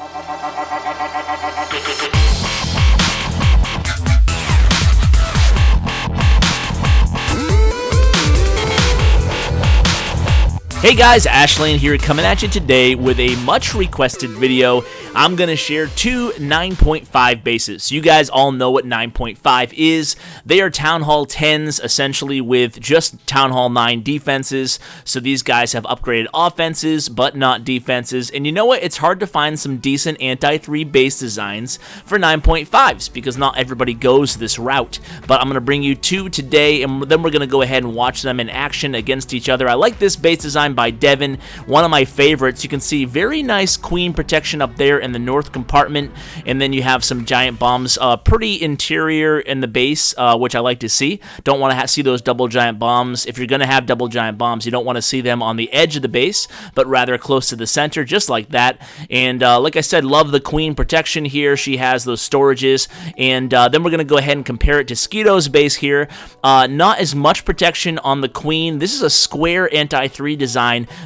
Hey guys, Ashlane here, coming at you today with a much requested video. I'm going to share two 9.5 bases. You guys all know what 9.5 is. They are Town Hall 10s, essentially with just Town Hall 9 defenses. So these guys have upgraded offenses, but not defenses. And you know what? It's hard to find some decent anti-3 base designs for 9.5s because not everybody goes this route. But I'm going to bring you two today, and then we're going to go ahead and watch them in action against each other. I like this base design by Devin, one of my favorites. You can see very nice queen protection up there in the north compartment, and then you have some giant bombs, pretty interior in the base, which I like to see. Don't want to see those double giant bombs. If you're going to have double giant bombs, you don't want to see them on the edge of the base, but rather close to the center, just like that. And like I said, love the queen protection here. She has those storages, and then we're going to go ahead and compare it to Skeeto's base here. Not as much protection on the queen. This is a square anti-3 design.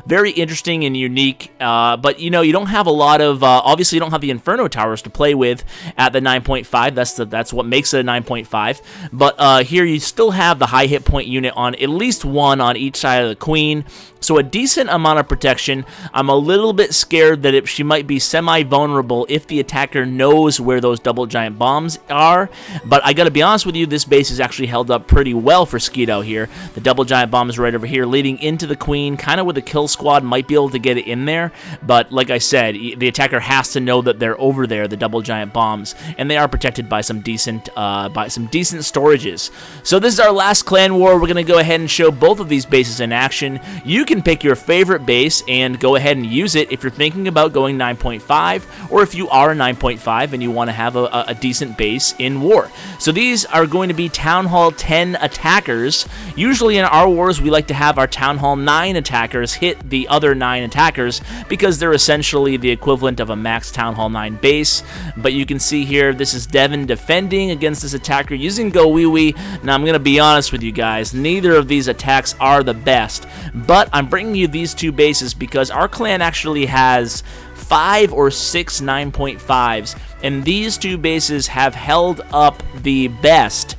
Very interesting and unique, but you know, you don't have a lot of, obviously you don't have the Inferno Towers to play with at the 9.5, that's what makes it a 9.5, but here you still have the high hit point unit on at least one on each side of the queen, so a decent amount of protection. I'm a little bit scared that she might be semi-vulnerable if the attacker knows where those double giant bombs are, but I gotta be honest with you, this base is actually held up pretty well for Skeeto here. The double giant bombs right over here leading into the queen, kind of with a kill squad might be able to get it in there, but like I said, the attacker has to know that they're over there, the double giant bombs, and they are protected by some decent storages. So this is our last clan war. We're gonna go ahead and show both of these bases in action. You can pick your favorite base and go ahead and use it if you're thinking about going 9.5, or if you are a 9.5 and you want to have a decent base in war. So these are going to be Town Hall 10 attackers. Usually in our wars, we like to have our Town Hall 9 attackers hit the other 9 attackers because they're essentially the equivalent of a max Town Hall 9 base. But you can see here, this is Devin defending against this attacker using Go Wee Wee. Now I'm going to be honest with you guys, neither of these attacks are the best, but I'm bringing you these two bases because our clan actually has 5 or 6 9.5s, and these two bases have held up the best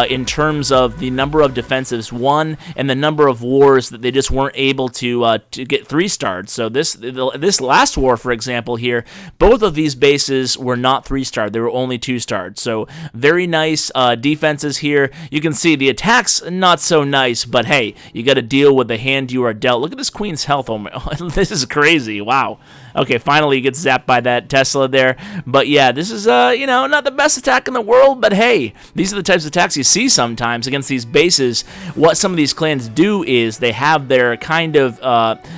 in terms of the number of defensives won and the number of wars that they just weren't able to get 3-starred. So this last war, for example, here, both of these bases were not 3-starred. They were only 2-starred. So very nice defenses here. You can see the attacks not so nice, but hey, you got to deal with the hand you are dealt. Look at this queen's health. Oh my, this is crazy. Wow. Okay, finally he gets zapped by that Tesla there. But yeah, this is, you know, not the best attack in the world, but hey, these are the types of attacks you see sometimes against these bases. What some of these clans do is they have their kind of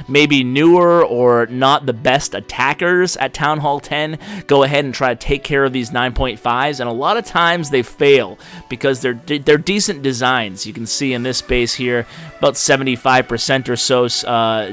maybe newer or not the best attackers at Town Hall 10 go ahead and try to take care of these 9.5s, and a lot of times they fail because they're decent designs. You can see in this base here, about 75% or so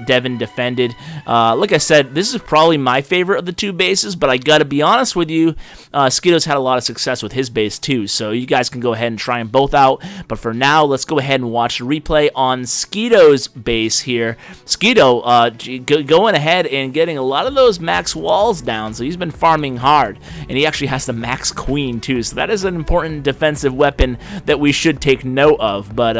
Devin defended. Like I said, this is probably my favorite of the two bases, but I gotta be honest with you, Skeeto's had a lot of success with his base too, so you guys can go ahead and try them both out. But for now, let's go ahead and watch the replay on Skeeto's base here. Skeeto going ahead and getting a lot of those max walls down, so he's been farming hard, and he actually has the max queen too, so that is an important defensive weapon that we should take note of. But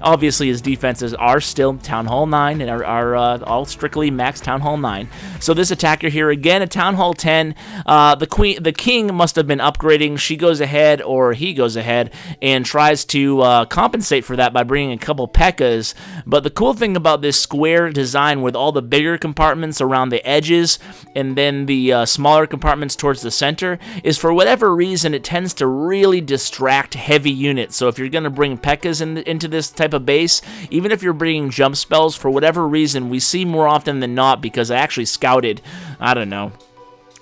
obviously his defenses are still Town Hall 9 and are all strictly max Town Hall 9. So this attacker here again at Town Hall 10, the king must have been upgrading. She goes ahead, or he goes ahead, and tries to compensate for that by bringing a couple P.E.K.K.A.s. But the cool thing about this square design with all the bigger compartments around the edges and then the smaller compartments towards the center is, for whatever reason, it tends to really distract heavy units. So if you're going to bring P.E.K.K.A.s into this type of base, even if you're bringing jump spells, for whatever reason, we see more often than not, because I actually scouted, I don't know,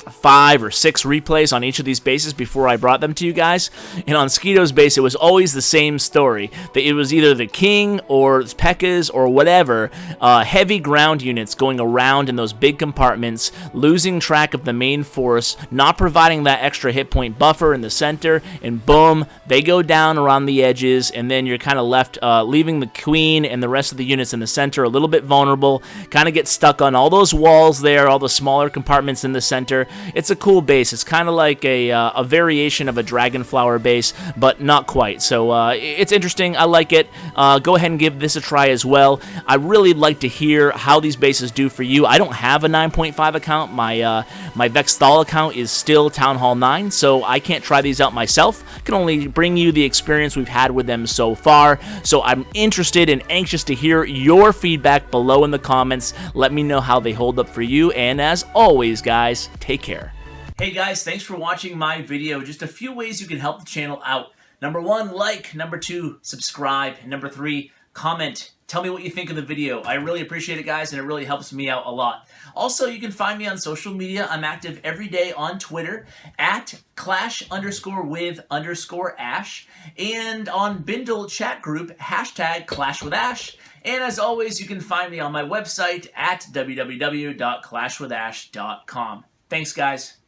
5 or 6 replays on each of these bases before I brought them to you guys, and on Skeeto's base it was always the same story, that it was either the king or P.E.K.K.A.s or whatever, heavy ground units going around in those big compartments, losing track of the main force, not providing that extra hit point buffer in the center, and boom, they go down around the edges, and then you're kind of left leaving the queen and the rest of the units in the center a little bit vulnerable, kind of get stuck on all those walls there, all the smaller compartments in the center. it's a cool base. It's kind of like a variation of a Dragonflower base, but not quite. So it's interesting. I like it. Go ahead and give this a try as well. I really like to hear how these bases do for you. I don't have a 9.5 account. My Vexthal account is still Town Hall 9, so I can't try these out myself. I can only bring you the experience we've had with them so far. So I'm interested and anxious to hear your feedback below in the comments. Let me know how they hold up for you, and as always, guys, take care. Hey guys, thanks for watching my video. Just a few ways you can help the channel out. Number 1, like. Number 2, subscribe. And number 3, comment. Tell me what you think of the video. I really appreciate it, guys, and it really helps me out a lot. Also, you can find me on social media. I'm active every day on Twitter at @clash_with_ash, and on Bindle chat group #ClashWithAsh. And as always, you can find me on my website at www.clashwithash.com. Thanks, guys.